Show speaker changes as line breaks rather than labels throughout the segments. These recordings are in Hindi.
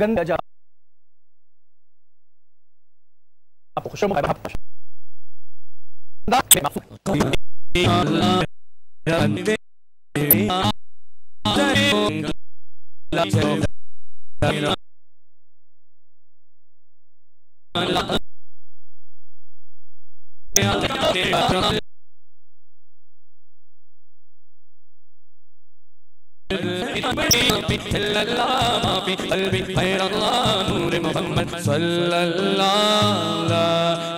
गंदा जा आप खुश
नूर मोहम्मद सल्लल्लाहु ला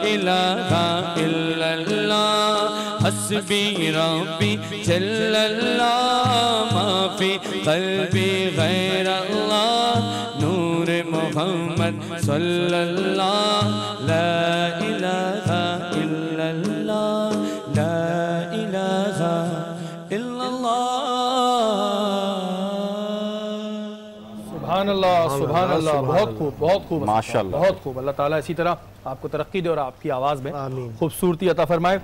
इलाहा इल्लल्लाह हस्बी रब्बी जल्लल्लाहु मा फी क़ल्बी गैरल्लाह नूर मोहम्मद सल्लल्लाहु ला इलाहा इल्लल्लाह ला इलाहा इल्लल्लाह।
सुभान अल्लाह, बहुत खूब
माशाअल्लाह,
बहुत खूब। अल्लाह ताला इसी तरह आपको तरक्की दे और आपकी आवाज़ में खूबसूरती अता फरमाए।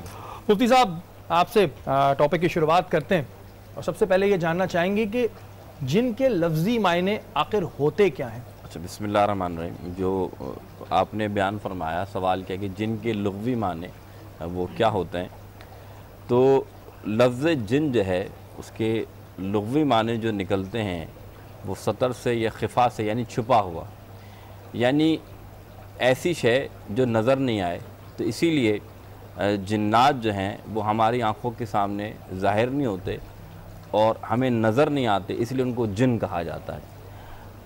मुफ्ती साहब, आपसे टॉपिक की शुरुआत करते हैं और सबसे पहले ये जानना चाहेंगे कि जिन के लफ्ज़ी मायने आखिर होते क्या हैं?
अच्छा, बिस्मिल्लाहिर्रहमानिर्रहीम। जो आपने बयान फरमाया, सवाल किया कि जिन के लुग़वी माने वो क्या होते हैं, तो लफ्ज़ जिन जो है उसके लुग़वी माने जो निकलते हैं वो सतर से या खिफा से, यानी छुपा हुआ, यानी ऐसी शय जो नज़र नहीं आए। तो इसीलिए जिन्नात जो हैं वो हमारी आँखों के सामने ज़ाहिर नहीं होते और हमें नज़र नहीं आते, इसलिए उनको जिन कहा जाता है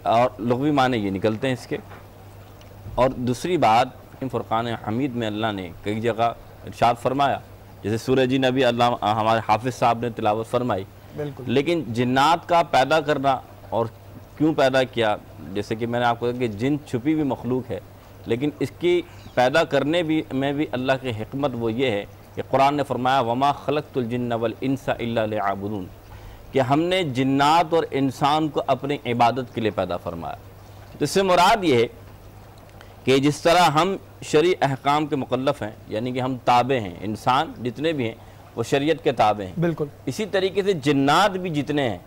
और लुग़वी माने ये निकलते हैं इसके। और दूसरी बात, फ़ुरक़ान हमीद में अल्लाह ने कई जगह इरशाद फरमाया, जैसे सूरह जिन अभी अल्लाह हमारे हाफिज़ साहब ने तिलावत फरमाई, लेकिन जिन्नात का पैदा करना और क्यों पैदा किया, जैसे कि मैंने आपको कहा कि जिन छुपी हुई मखलूक है, लेकिन इसकी पैदा करने में भी अल्लाह की हिकमत वो ये है कि कुरान ने फरमाया वमा खलक़तुल जिन्ना वल इंसा इल्ला लियअबुदून, कि हमने जिन्नात और इंसान को अपनी इबादत के लिए पैदा फरमाया। तो इससे मुराद ये है कि जिस तरह हम शरई अहकाम के मुकल्लफ़ हैं, यानी कि हम ताबे हैं, इंसान जितने भी हैं वो शरीयत के ताबे हैं, बिल्कुल इसी तरीके से जिन्नात भी जितने हैं,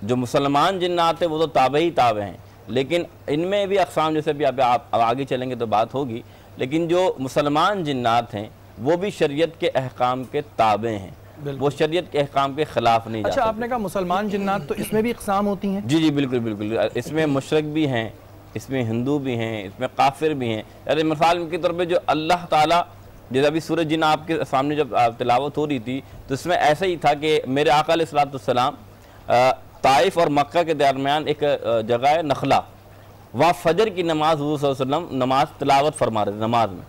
जो मुसलमान जिन्नात है वो तो ताबे ही ताबे हैं, लेकिन इनमें भी अक़साम, जैसे भी आप आगे चलेंगे तो बात होगी, लेकिन जो मुसलमान जिन्नात हैं वो भी शरीयत के अहकाम के ताबे हैं, वो शरीयत के अहकाम के ख़िलाफ़ नहीं।
अच्छा, आपने कहा मुसलमान जिन्नात, तो इसमें भी अक़साम होती हैं? जी
जी बिल्कुल बिल्कुल, इसमें मुशरिक भी हैं, इसमें हिंदू भी हैं, इसमें काफिर भी हैं। अरे मिसाल के तौर पे जो अल्लाह ताला, जैसे अभी सूरज जिन आपके सामने जब तिलावत हो रही थी तो इसमें ऐसा ही था कि मेरे आका अलैहिस्सलाम ताइफ और मक्का के दरमियान एक जगह है नखला, वहाँ फजर की नमाज हुज़ूर सल्लल्लाहु अलैहि वसल्लम नमाज तिलावत फरमा रहे थे नमाज में।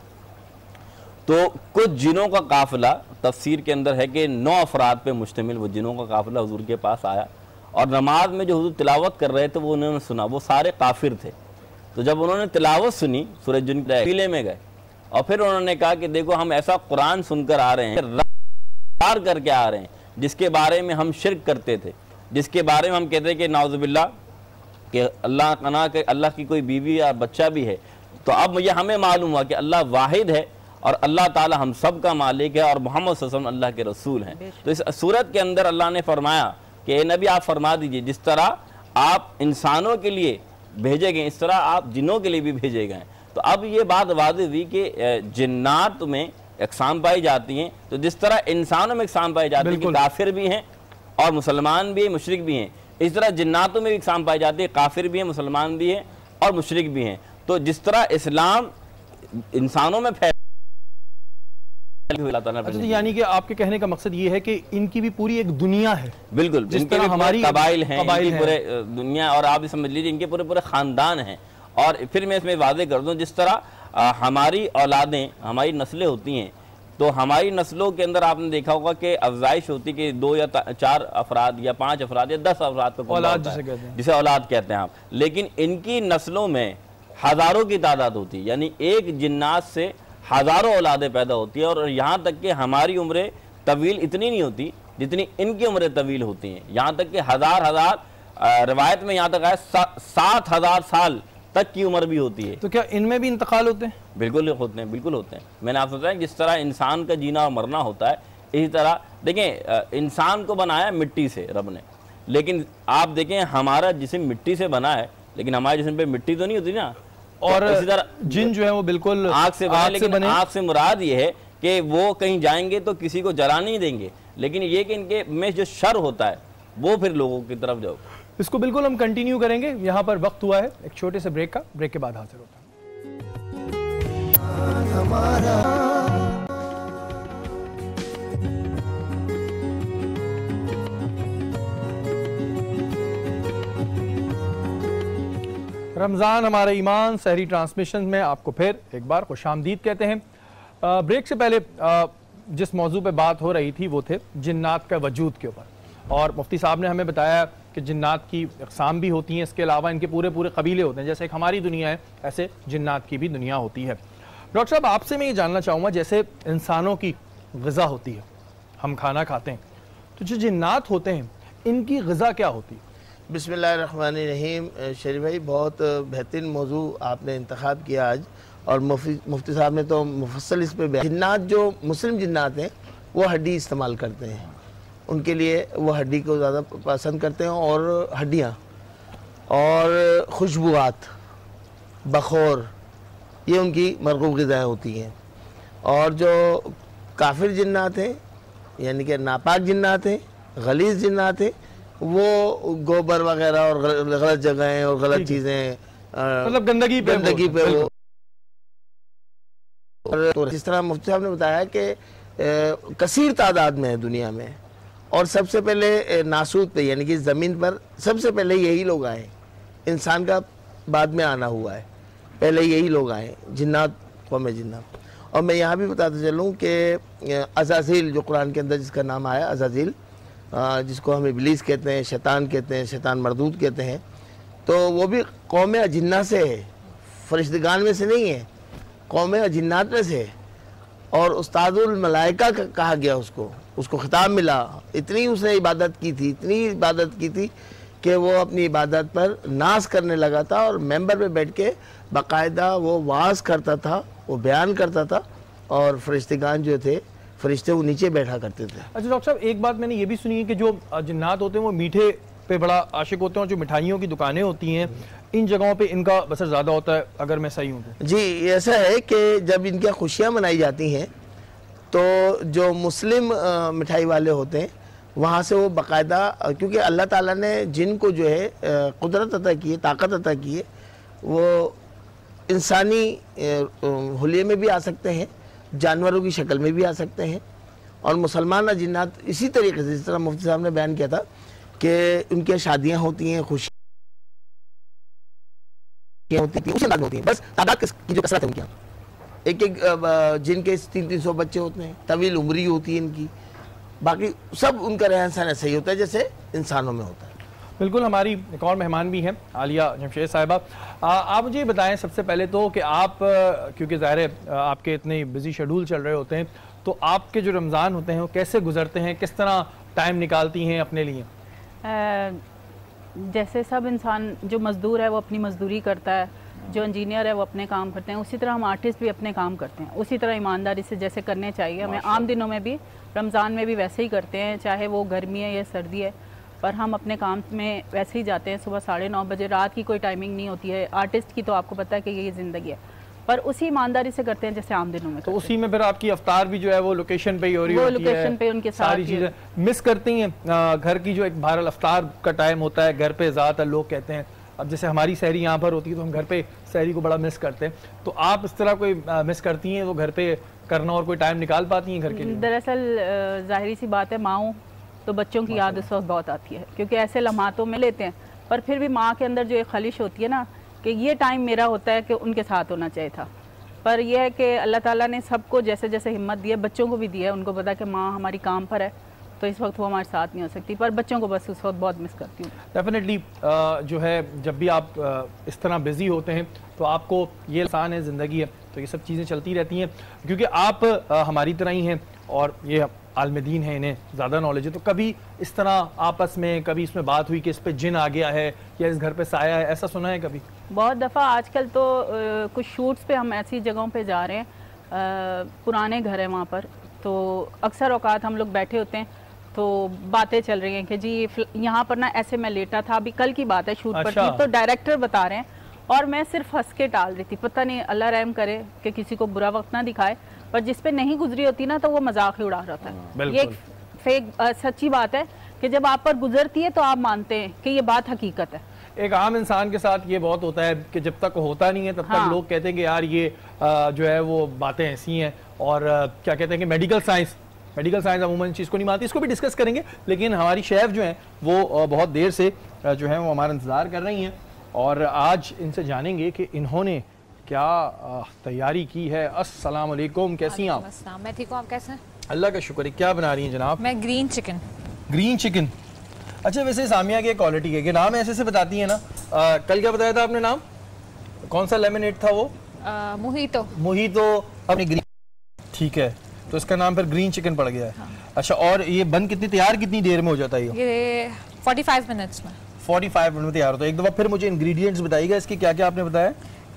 तो कुछ जिनों का काफ़िला, तफसीर के अंदर है कि 9 अफराद पे मुश्तमिल वो जिनों का काफ़िला हुज़ूर के पास आया और नमाज में जो हुज़ूर तिलावत कर रहे थे वो उन्होंने सुना, वो सारे काफिर थे। तो जब उन्होंने तिलावत सुनी, सूरज जिन के किले में गए और फिर उन्होंने कहा कि देखो हम ऐसा कुरान सुनकर आ रहे हैं, रार करके आ रहे हैं, जिसके बारे में हम शिर्क करते थे, जिसके बारे में हम कहते हैं कि नाउज़ुबिल्लाह कि अल्लाह कना के अल्लाह की कोई बीवी या बच्चा भी है। तो अब ये हमें मालूम हुआ कि अल्लाह वाहिद है और अल्लाह ताला हम सब का मालिक है और मोहम्मद सल्लल्लाहु अलैहि वसल्लम अल्लाह के रसूल हैं। तो इस सूरत के अंदर अल्लाह ने फरमाया कि ए नबी आप फरमा दीजिए, जिस तरह आप इंसानों के लिए भेजे गए इस तरह आप जिन्नों के लिए भी भेजे गए। तो अब ये बात वाज़ेह हुई कि जिन्नात में अक़साम पाई जाती हैं, तो जिस तरह इंसानों में अक़साम पाई जाती है कि काफिर भी हैं और मुसलमान भी हैं, मुशरिक भी हैं, इस तरह जिन्नातों में भी अक़साम पाई जाती है, काफिर भी हैं, मुसलमान भी हैं और मुशरिक भी हैं। तो जिस तरह इस्लाम इंसानों में फैल,
अच्छा, यानी कि आपके कहने का मकसद ये है कि इनकी भी पूरी एक दुनिया है।
बिल्कुल,
जिस तरह हमारी
कबाइल हैं, पूरे दुनिया, और आप समझ लीजिए इनके पूरे पूरे ख़ानदान हैं। और फिर मैं इसमें वादे कर दूं, जिस तरह हमारी औलादें, हमारी नस्लें होती हैं, तो हमारी नस्लों के अंदर आपने देखा होगा कि अफजाइश होती कि 2 या 4 अफराद या 5 अफराद या 10 अफराद को औलाद जिसे औलाद कहते हैं आप। लेकिन इनकी नस्लों में हज़ारों की तादाद होती है, यानी एक जिन्नात से हज़ारों औलादें पैदा होती है, और यहाँ तक कि हमारी उम्रें तवील इतनी नहीं होती जितनी इनकी उम्रें तवील होती हैं। यहाँ तक कि हज़ार रिवायत में यहाँ तक आया 7,000 साल तक की उम्र भी होती है।
तो क्या इनमें भी इंतकाल होते हैं?
बिल्कुल होते हैं, बिल्कुल होते हैं। मैंने आपसे बताया जिस तरह इंसान का जीना और मरना होता है, इसी तरह देखें इंसान को बनाया मिट्टी से रब ने, लेकिन आप देखें हमारा जिस्म मिट्टी से बना है, लेकिन हमारे जिस्म पे मिट्टी तो नहीं होती ना।
और
इसी तरह
जिन जो है वो बिल्कुल
आग से बने, लेकिन आग से मुराद ये है कि वो कहीं जाएंगे तो किसी को जला नहीं देंगे, लेकिन ये कि इनके में जो शर होता है वो फिर लोगों की तरफ जाओ।
इसको बिल्कुल हम कंटिन्यू करेंगे। यहाँ पर वक्त हुआ है एक छोटे से ब्रेक का, ब्रेक के बाद हाजिर होता है। रमज़ान हमारे ईमान सहरी ट्रांसमिशन में आपको फिर एक बार खुशामदीद कहते हैं। ब्रेक से पहले जिस मौजू पे बात हो रही थी वो थे जिन्नात का वजूद के ऊपर, और मुफ्ती साहब ने हमें बताया कि जिन्नात की अक़साम भी होती हैं, इसके अलावा इनके पूरे पूरे कबीले होते हैं। जैसे एक हमारी दुनिया है, ऐसे जिन्नात की भी दुनिया होती है। डॉक्टर साहब, आपसे मैं ये जानना चाहूँगा, जैसे इंसानों की ग़िज़ा होती है, हम खाना खाते हैं, तो जो जिन्नात होते हैं इनकी ग़िज़ा क्या होती है?
बिस्मिल्लाहिर्रहमानिर्रहीम। शरीफ भाई, बहुत बेहतरीन मौजू आपने इंतखाब किया आज, और मुफ्ती साहब ने तो मुफस्सल इस पर। जिन्नात जो मुस्लिम जिन्नात हैं वो हड्डी इस्तेमाल करते हैं, उनके लिए वो हड्डी को ज़्यादा पसंद करते हैं, और हड्डियाँ और खुशबुआत, बखौर, ये उनकी मरगूब ग़िज़ाएँ होती हैं। और जो काफिर जिन्नात हैं, यानी कि नापाक जिन्नात हैं, गलीज़ जिन्नात हैं, वो गोबर वगैरह और गलत जगहें और गलत चीज़ें,
मतलब गंदगी पे वो।
और जिस तरह मुफ्ती साहब ने बताया कि कसीर तादाद में है दुनिया में, और सबसे पहले नासूद पे यानी कि ज़मीन पर सबसे पहले यही लोग आए, इंसान का बाद में आना हुआ है, पहले यही लोग आए, जिन्नात, कौम जिन्नात। और मैं यहाँ भी बताते चलूँ कि अज़ाज़ील जो कुरान के अंदर जिसका नाम आया अज़ाज़ील, जिसको हम इब्लीस कहते हैं, शैतान कहते हैं, शैतान मरदूद कहते हैं, तो वो भी कौम अजिन्ना से है, फरिश्तगान में से नहीं है, कौम अजिन्नात में से है। और उस्तादुल मलाइका कहा गया उसको खिताब मिला। इतनी उसने इबादत की थी, इतनी इबादत की थी कि वो अपनी इबादत पर नाज करने लगा था, और मेंबर पे बैठ के बाकायदा वो वाज करता था, वो बयान करता था, और फरिश्तगान जो थे, फरिश्ते वो नीचे बैठा करते थे।
अच्छा डॉक्टर साहब, एक बात मैंने ये भी सुनी है कि जो जिन्नात होते हैं वो मीठे पे बड़ा आशिक होते हैं, और जो मिठाइयों की दुकानें होती हैं इन जगहों पे इनका बसर ज़्यादा होता है, अगर मैं सही हूँ तो।
जी, ऐसा है कि जब इनकी खुशियाँ मनाई जाती हैं तो जो मुस्लिम मिठाई वाले होते हैं वहाँ से वो बाकायदा, क्योंकि अल्लाह ताला ने जिनको जो है कुदरत अता की है, ताकत अता की है, वो इंसानी हुलिये में भी आ सकते हैं, जानवरों की शक्ल में भी आ सकते हैं। और मुसलमान जिन्नात इसी तरीके से, जिस तरह मुफ्ती साहब ने बयान किया था कि उनकी शादियाँ होती हैं, खुशियाँ होती थी, उसी अंदाज में होती हैं, बस तादाद की जो कसरत है उनकी, एक जिनके 300-300 बच्चे होते हैं, तवील उम्री होती है इनकी, बाकी सब उनका रहन सहन ऐसा ही होता है जैसे इंसानों में होता है।
बिल्कुल। हमारी एक और मेहमान भी हैं, आलिया जमशेद साहिबा। आप मुझे बताएं सबसे पहले तो कि आप, क्योंकि ज़ाहिर है आपके इतने बिजी शेड्यूल चल रहे होते हैं, तो आपके जो रमज़ान होते हैं वो कैसे गुजरते हैं, किस तरह टाइम निकालती हैं अपने लिए?
जैसे सब इंसान, जो मज़दूर है वो अपनी मज़दूरी करता है, जो इंजीनियर है वो अपने काम करते हैं, उसी तरह हम आर्टिस्ट भी अपने काम करते हैं, उसी तरह ईमानदारी से जैसे करने चाहिए हमें। आम दिनों में भी, रमज़ान में भी वैसे ही करते हैं, चाहे वो गर्मी है या सर्दी है, पर हम अपने काम में वैसे ही जाते हैं। सुबह 9:30 बजे, रात की कोई टाइमिंग नहीं होती है। आर्टिस्ट की तो आपको पता है कि ये ज़िंदगी है, पर उसी ईमानदारी से करते हैं जैसे आम दिनों में।
तो उसी में फिर आपकी अफ्तार भी जो है वो लोकेशन पे ही हो रही
वो
होती है,
लोकेशन पे उनके साथ
सारी चीज़ें मिस करती हैं। घर की जो एक बहरहाल अफ्तार का टाइम होता है, घर पे ज़्यादातर लोग कहते हैं, अब जैसे हमारी सहरी यहाँ पर होती है तो हम घर पे सहरी को बड़ा मिस करते हैं, तो आप इस तरह कोई मिस करती हैं तो घर पे करना और कोई टाइम निकाल पाती हैं घर के लिए?
दरअसल जाहिर सी बात है, माँओं तो बच्चों की याद उस वक्त बहुत आती है, क्योंकि ऐसे लम्हातों में लेते हैं, पर फिर भी माँ के अंदर जो एक खलिश होती है ना कि ये टाइम मेरा होता है कि उनके साथ होना चाहिए था। पर यह है कि अल्लाह ताला ने सबको जैसे जैसे हिम्मत दी है, बच्चों को भी दी है, उनको पता कि माँ हमारी काम पर है, तो इस वक्त वो हमारे साथ नहीं हो सकती, पर बच्चों को बस उस वक्त बहुत मिस करती हूँ।
डेफिनेटली जो है जब भी आप इस तरह बिजी होते हैं तो आपको ये आसान है, ज़िंदगी है तो ये सब चीज़ें चलती रहती हैं, क्योंकि आप हमारी तरह ही हैं और ये आलमदीन है, इन्हें ज़्यादा नॉलेज है। तो कभी इस तरह आपस में कभी इसमें बात हुई कि इस पे जिन आ गया है या इस घर पे साया है, ऐसा सुना है कभी?
बहुत दफ़ा आजकल तो कुछ शूट्स पे हम ऐसी जगहों पे जा रहे हैं, पुराने घर है वहाँ पर, तो अक्सर औकात हम लोग बैठे होते हैं तो बातें चल रही हैं कि जी यहाँ पर ना ऐसे मैं लेटा था, अभी कल की बात है, शूट पर थी, तो डायरेक्टर बता रहे हैं और मैं सिर्फ हंस के टाल रही थी। पता नहीं, अल्लाह रहम करे कि किसी को बुरा वक्त ना दिखाए, पर जिस पे नहीं गुजरी होती ना तो वो मजाक ही उड़ा रहा था। ये एक फेक सच्ची बात है कि जब आप पर गुजरती है तो आप मानते हैं कि ये बात हकीकत है।
एक आम इंसान के साथ ये बहुत होता है कि जब तक होता नहीं है तब तक लोग कहते हैं कि यार ये जो है वो बातें ऐसी हैं, और क्या कहते हैं कि मेडिकल साइंस अमूमन चीज़ को नहीं मानती। इसको भी डिस्कस करेंगे, लेकिन हमारी शेफ जो हैं वो बहुत देर से जो है वो हमारा इंतज़ार कर रही हैं और आज इनसे जानेंगे कि इन्होंने क्या तैयारी की है। अस्सलाम वालेकुम, कैसी हैं आप?
मैं ठीक हूँ, आप कैसे हैं?
अल्लाह का शुक्र है। क्या बना रही हैं जनाब?
मैं ग्रीन चिकन।
अच्छा, वैसे सामिया की क्वालिटी है कि नाम ऐसे से बताती है ना। कल क्या बताया था आपने नाम? कौन सा लेमनेड था वो? मोहितो अपनी ग्रीन, ठीक है, तो इसका नाम फिर ग्रीन चिकन पड़ गया है। हाँ। अच्छा, और ये बन तैयार कितनी देर में हो जाता है?
ये 45 मिनट्स में।
45 मिनट में तैयार होता है। एक दफ़ा फिर मुझे इंग्रेडिएंट्स बताइएगा इसके, क्या क्या आपने बताया?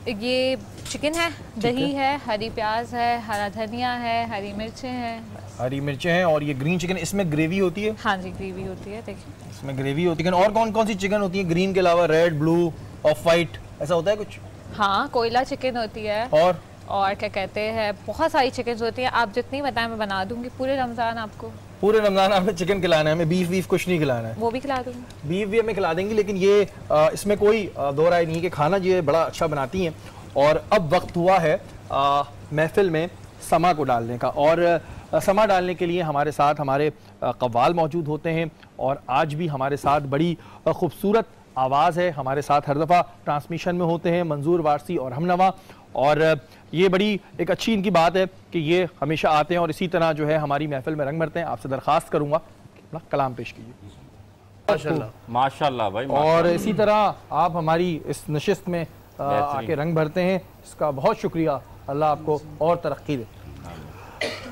ये चिकन है, दही है, हरी प्याज है, हरा धनिया है, हरी मिर्चें हैं
और ये ग्रीन चिकन, इसमें ग्रेवी होती है?
हाँ जी, ग्रेवी होती है। देखिए
इसमें ग्रेवी होती है। और कौन कौन सी चिकन होती है ग्रीन के अलावा? रेड, ब्लू, ऑफ वाइट, ऐसा होता है कुछ?
हाँ, कोयला चिकन होती है और क्या कहते हैं, बहुत सारी चिकन होती है। आप जितनी बताएं मैं बना दूंगी। पूरे रमजान आपने चिकन खिलाना है, हमें बीफ वीफ कुछ नहीं खिलाना है? वो भी खिला दूंगी,
बीफ भी हमें खिला देंगी, लेकिन ये इसमें कोई दो राय नहीं कि खाना जो है बड़ा अच्छा बनाती हैं। और अब वक्त हुआ है महफिल में समा को डालने का, और समा डालने के लिए हमारे साथ हमारे कव्वाल मौजूद होते हैं, और आज भी हमारे साथ बड़ी खूबसूरत आवाज़ है। हमारे साथ हर दफ़ा ट्रांसमिशन में होते हैं मंजूर वारसी और हमनवा, और ये बड़ी एक अच्छी इनकी बात है कि ये हमेशा आते हैं और इसी तरह जो है हमारी महफिल में रंग भरते हैं। आपसे दरख्वास्त करूँगा अपना कलाम पेश कीजिए।
माशाल्लाह भाई,
और इसी तरह आप हमारी इस नशिस्त में आके रंग भरते हैं, इसका बहुत शुक्रिया। अल्लाह आपको और तरक्की दे।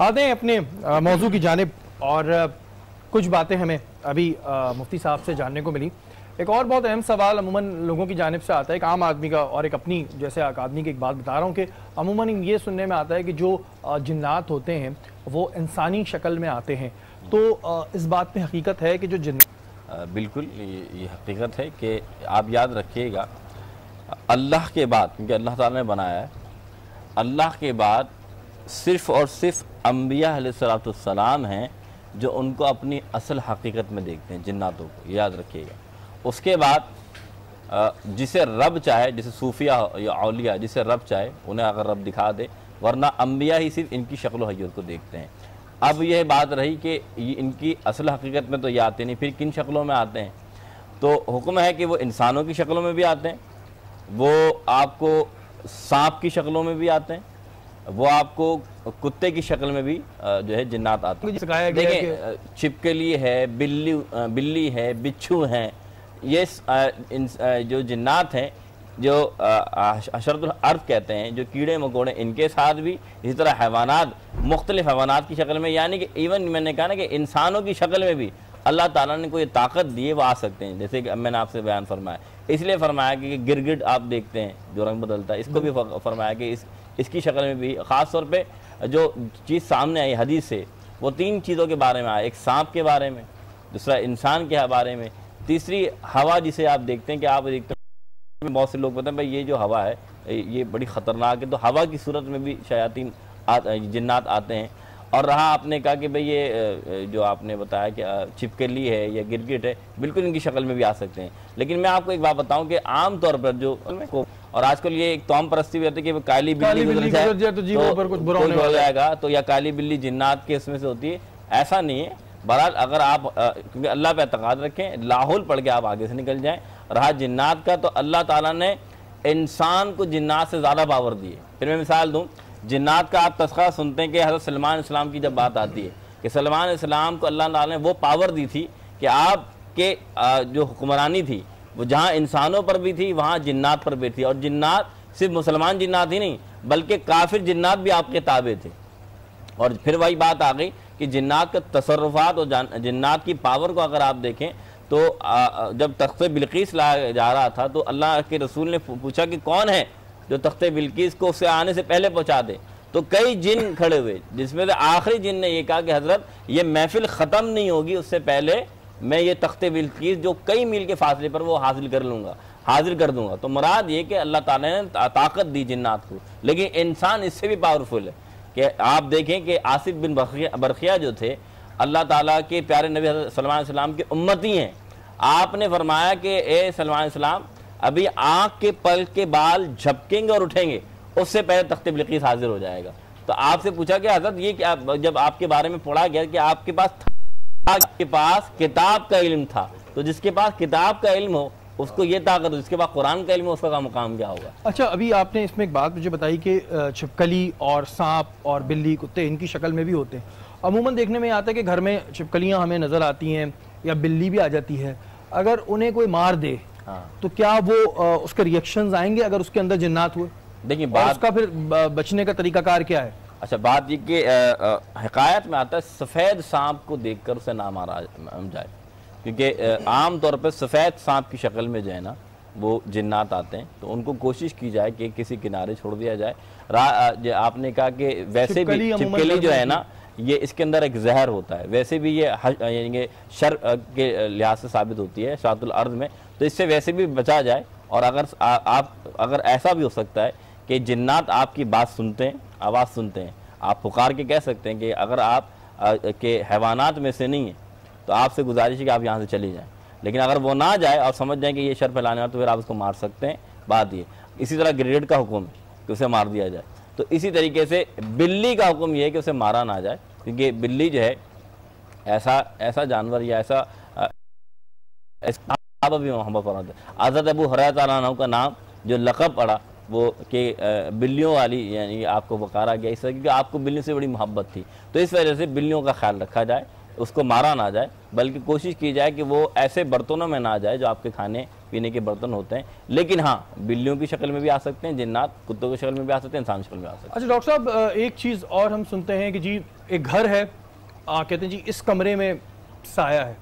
आते हैं अपने मौजू की जानिब, और कुछ बातें हमें अभी मुफ्ती साहब से जानने को मिली। एक और बहुत अहम सवाल अमूमन लोगों की जानिब से आता है, एक आम आदमी का, और एक अपनी जैसे आदमी की एक बात बता रहा हूँ कि अमूमन ये सुनने में आता है कि जो जिन्नात होते हैं वो इंसानी शक्ल में आते हैं, तो इस बात में हकीकत है कि जो
बिल्कुल ये हकीकत है कि आप याद रखिएगा, अल्लाह के बाद, क्योंकि अल्लाह ताला ने बनाया है, अल्लाह के बाद सिर्फ़ और सिर्फ अम्बिया अलैहिस्सलाम हैं जो उनको अपनी असल हकीकत में देखते हैं, जिन्नातों को, याद रखिएगा। उसके बाद जिसे रब चाहे, जैसे सूफिया या औलिया, जिसे रब चाहे उन्हें अगर रब दिखा दे, वरना अम्बिया ही सिर्फ इनकी शक्ल हैयत को देखते हैं। अब यह बात रही कि इनकी असल हकीकत में तो ये आते नहीं, फिर किन शक्लों में आते हैं? तो हुक्म है कि वो इंसानों की शक्लों में भी आते हैं, वो आपको सांप की शक्लों में भी आते हैं, वो आपको कुत्ते की शक्ल में भी जो है जिन्नात आते हैं। देखिए, छिपकली है, बिल्ली है, बिच्छू हैं, ये जो जिन्नात हैं, जो अशरतुल अर्फ कहते हैं, जो कीड़े मकोड़े, इनके साथ भी इसी तरह हैवानात, मुख्तलिफ हैवानात की शक्ल में, यानी कि इवन मैंने कहा ना कि इंसानों की शक्ल में भी अल्लाह ताला ने कोई ताकत दी है, वो आ सकते हैं। जैसे कि मैंने आपसे बयान फरमाया, इसलिए फरमाया कि गिरगिट आप देखते हैं जो रंग बदलता है, इसको भी फरमाया कि इसकी शक्ल में भी, ख़ास तौर पे जो चीज़ सामने आई हदीस से, वो 3 चीज़ों के बारे में आया, एक सांप के बारे में, दूसरा इंसान के बारे में, तीसरी हवा जिसे आप देखते हैं कि आप देखते हैं, बहुत से लोग बताते हैं भाई ये जो हवा है ये बड़ी ख़तरनाक है, तो हवा की सूरत में भी शयातीन जिन्नात आते हैं। और रहा आपने कहा कि भाई ये जो आपने बताया कि छिपकली है या गिरगिट है, बिल्कुल इनकी शक्ल में भी आ सकते हैं। लेकिन मैं आपको एक बात बताऊं कि आम तौर पर जो, और आजकल ये एक तौम परस्ती भी होती है कि काली बिल्ली कुछ हो जाएगा, तो या काली बिल्ली जिन्नात के इसमें से होती है, ऐसा नहीं है। बहरहाल अगर आप क्योंकि अल्लाह पे एतकाद रखें, लाहौल पढ़ के आप आगे से निकल जाएं। रहा जिन्नात का, तो अल्लाह ताला ने इंसान को जिन्नात से ज़्यादा पावर दी है। फिर मैं मिसाल दूँ, जिन्नात का आप तस्करा सुनते हैं कि हज़रत सलमान इस्लाम की जब बात आती है कि सलमान अलैहिस्सलाम को अल्लाह ताला ने वो पावर दी थी कि आपके जो हुक्मरानी थी वो जहाँ इंसानों पर भी थी वहाँ जिन्नात पर भी थी, और जिन्नात सिर्फ मुसलमान जिन्नात ही नहीं बल्कि काफिर जिन्नात भी आपके ताबे थे। और फिर वही बात आ गई कि जिन्नात का तसर्रुफात और जिन्नात की पावर को अगर आप देखें तो जब तख्ते बिल्कीस लाया जा रहा था तो अल्लाह के रसूल ने पूछा कि कौन है जो तख्ते बिल्कीस को उससे आने से पहले पहुँचा दे, तो कई जिन खड़े हुए जिसमें से आखिरी जिन ने ये कहा कि हज़रत ये महफिल ख़त्म नहीं होगी उससे पहले मैं ये तख्ते बिल्कीस जो कई मील के फासले पर वो हासिल कर दूंगा। तो मुराद ये कि अल्लाह ताला ने ताकत दी जिन्नात को, लेकिन इंसान इससे भी पावरफुल है कि आप देखें कि आसिफ बिन बरखिया जो थे अल्लाह ताला के प्यारे नबी सल्लल्लाहु अलैहि वसल्लम के उम्मती हैं। आपने फरमाया कि ए सल्लल्लाहु अलैहि वसल्लम अभी आँख के पल के बाल झपकेंगे और उठेंगे उससे पहले तख्ते बिल्कीस हाजिर हो जाएगा। तो आपसे पूछा कि हज़रत ये क्या, जब आपके बारे में पढ़ा गया कि आपके पास किताब का इल्म था, तो जिसके पास किताब का इल्म हो उसको ये ताकत, जिसके पास कुरान का इल्म हो उसका मुकाम क्या होगा।
अच्छा, अभी आपने इसमें एक बात मुझे बताई कि छिपकली और सांप और बिल्ली कुत्ते इनकी शक्ल में भी होते हैं। अमूमन देखने में आता है कि घर में छिपकलियाँ हमें नज़र आती हैं या बिल्ली भी आ जाती है, अगर उन्हें कोई मार दे तो क्या वो उसके रिएक्शंस आएंगे अगर उसके अंदर जिन्नात हुए? देखिए बात उसका फिर बचने का तरीकाकार क्या है?
अच्छा, बात ये कि हिकायत में आता है सफ़ेद सांप को देखकर उसे ना मारा जाए, क्योंकि आम तौर पर सफ़ेद सांप की शक्ल में जो है ना वो जिन्नात आते हैं, तो उनको कोशिश की जाए कि किसी किनारे छोड़ दिया जाए। आपने कहा कि वैसे भी छिपकली जो है ना ये इसके अंदर एक जहर होता है, वैसे भी ये यानी शर के लिहाज से साबित होती है शातुल अर्द में, तो इससे वैसे भी बचा जाए। और अगर ऐसा भी हो सकता है कि जिन्नात आपकी बात सुनते हैं, आवाज़ सुनते हैं, आप पुकार के कह सकते हैं कि अगर आप के हैवानात में से नहीं है तो आपसे गुजारिश है कि आप यहाँ से चले जाएं, लेकिन अगर वो ना जाए और समझ जाए कि ये शर फैलाने वाला तो फिर आप उसको मार सकते हैं। बात ये इसी तरह ग्रेड का हुक्म है कि उसे मार दिया जाए, तो इसी तरीके से बिल्ली का हुक्म ये है कि उसे मारा ना जाए, क्योंकि बिल्ली जो है ऐसा जानवर या ऐसा भी मोहम्मद फरमाते हैं। हज़रत अबू हुरैरा का नाम जो लक़ब पड़ा वो कि बिल्लियों वाली यानी आपको पुकारा गया इसलिए क्योंकि आपको बिल्लियों से बड़ी मोहब्बत थी, तो इस वजह से बिल्लियों का ख्याल रखा जाए, उसको मारा ना जाए, बल्कि कोशिश की जाए कि वो ऐसे बर्तनों में ना जाए जो आपके खाने पीने के बर्तन होते हैं। लेकिन हाँ, बिल्लियों की शक्ल में भी आ सकते हैं जिन्नात, कुत्तों की शक्ल में भी आ सकते हैं, इंसान की शक्ल में आ सकते हैं।
अच्छा डॉक्टर साहब, एक चीज़ और हम सुनते हैं कि जी एक घर है, कहते हैं जी इस कमरे में साया है,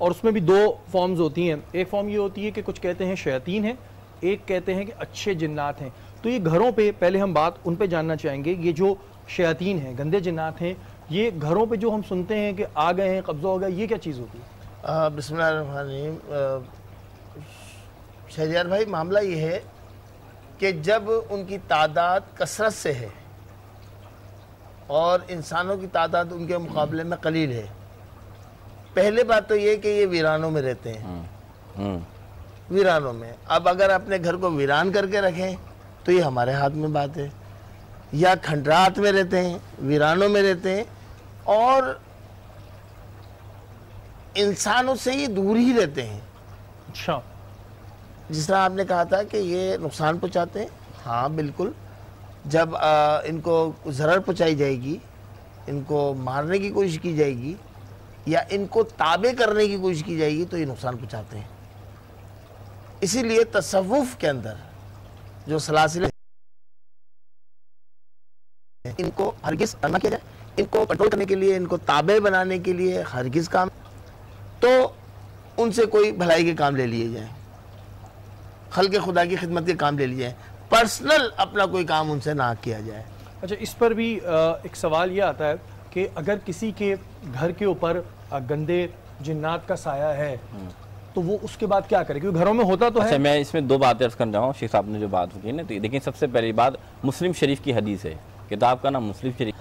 और उसमें भी दो फॉर्म्स होती हैं। एक फॉर्म ये होती है कि कुछ कहते हैं शैतान है, एक कहते हैं कि अच्छे जिन्नात हैं। तो ये घरों पे पहले हम बात उन पे जानना चाहेंगे, ये जो शैतान हैं, गंदे जिन्नात हैं, ये घरों पे जो हम सुनते हैं कि आ गए हैं, कब्जा हो गया, ये क्या चीज़ होती है?
बिस्मिल्लाहिर्रहमानिर्रहीम। शहरयार भाई, मामला ये है कि जब उनकी तादाद कसरत से है और इंसानों की तादाद उनके मुकाबले में कलील है, पहले बात तो ये कि ये वीरानों में रहते हैं। वीरानों में, अब अगर अपने घर को वीरान करके रखें तो ये हमारे हाथ में बात है, या खंडरात में रहते हैं, वीरानों में रहते हैं और इंसानों से ये दूर ही रहते हैं।
अच्छा,
जिस तरह आपने कहा था कि ये नुकसान पहुंचाते हैं, हाँ बिल्कुल, जब इनको ज़रर पहुंचाई जाएगी, इनको मारने की कोशिश की जाएगी या इनको ताबे करने की कोशिश की जाएगी तो ये नुकसान पहुंचाते हैं। इसीलिए तसव्वुफ के अंदर जो सलासिल इनको हरगिज़ ना किया जाए, इनको कंट्रोल करने के लिए, इनको ताबे बनाने के लिए हरगिज़ काम, तो उनसे कोई भलाई के काम ले लिए जाए, खल्क़े खुदा की खिदमत के काम ले लिए जाए, पर्सनल अपना कोई काम उनसे ना किया जाए।
अच्छा, इस पर भी एक सवाल ये आता है कि अगर किसी के घर के ऊपर गंदे जिन्नात का साया है तो वो उसके बाद क्या करे, क्योंकि घरों में होता तो
है।
मैं
इसमें दो बातें अर्ज़ करना चाहूँ। शेख साहब ने जो बात की ना, तो देखिए सबसे पहली बात मुस्लिम शरीफ की हदीस है, किताब का नाम मुस्लिम शरीफ।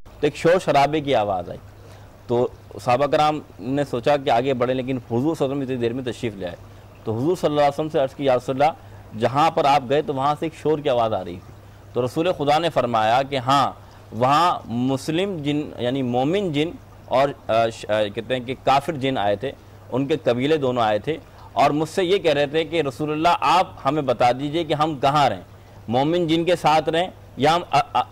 तो एक शोर शराबे की आवाज़ आई, तो सहाबा कराम ने सोचा कि आगे बढ़े, लेकिन हुजूर सल्लल्लाहु अलैहि वसल्लम इतनी देर में तशरीफ़ ले आए, तो हुजूर सल्लल्लाहु अलैहि वसल्लम से अर्ज़ की, या रसूलल्लाह जहाँ पर आप गए तो वहाँ से एक शोर की आवाज़ आ रही थी। तो रसूल खुदा ने फरमाया कि हाँ, वहाँ मुस्लिम जिन यानी मोमिन जिन और कहते हैं कि काफिर जिन आए थे, उनके कबीले दोनों आए थे और मुझसे ये कह रहे थे कि रसूलुल्लाह आप हमें बता दीजिए कि हम कहाँ रहें, मोमिन जिन के साथ रहें या हम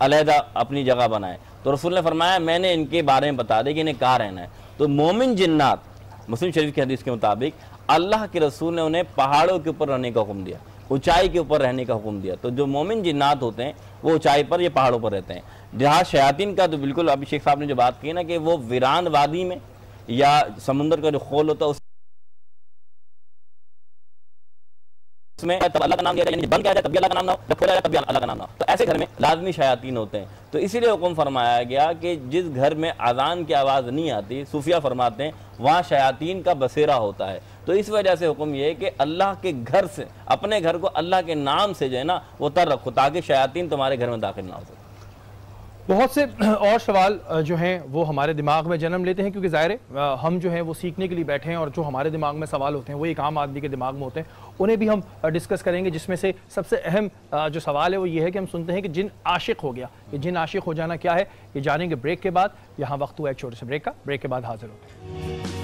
अलहदा अपनी जगह बनाएं। तो रसूल ने फरमाया मैंने इनके बारे में बता दिया कि इन्हें कहाँ रहना है। तो मोमिन जिन्नात, मुस्लिम शरीफ की हदीस के मुताबिक अल्लाह के रसूल ने उन्हें पहाड़ों के ऊपर रहने का हुक्म दिया, ऊंचाई के ऊपर रहने का हुक्म दिया। तो जो मोमिन जिन्नात होते हैं वो ऊंचाई पर, ये पहाड़ों पर रहते हैं। जहाँ शयातीन का तो बिल्कुल अभी शेख साहब ने जो बात की ना कि वो वीरान वादी में या समुद्र का जो खोल होता है उसमें तब अल्लाह का नाम लिया जाए, यानी बंद किया जाए तब भी अल्लाह का नाम ना हो, जब खोला जाए तब भी अल्लाह का नाम ना हो। तो ऐसे घर में लाजमी शयातीन होते हैं। तो इसीलिए हुक्म फरमाया गया कि जिस घर में अजान की आवाज़ नहीं आती, सूफिया फरमाते हैं वहाँ शयातीन का बसेरा होता है। तो इस वजह से हुक्म ये है कि अल्लाह के घर से, अपने घर को अल्लाह के नाम से जो है ना वो तर रखो, ताकि शयातीन तुम्हारे घर में दाखिल ना हो सके।
बहुत से और सवाल जो हैं वो हमारे दिमाग में जन्म लेते हैं, क्योंकि ज़ाहिर है हम जो हैं वो सीखने के लिए बैठे हैं और जो हमारे दिमाग में सवाल होते हैं वो एक आम आदमी के दिमाग में होते हैं, उन्हें भी हम डिस्कस करेंगे। जिसमें से सबसे अहम जो सवाल है वो ये है कि हम सुनते हैं कि जिन आशिक हो गया, ये जिन आशिक हो जाना क्या है, ये जानेंगे ब्रेक के बाद। यहाँ वक्त हुआ एक छोटे से ब्रेक का, ब्रेक के बाद हाजिर होते हैं।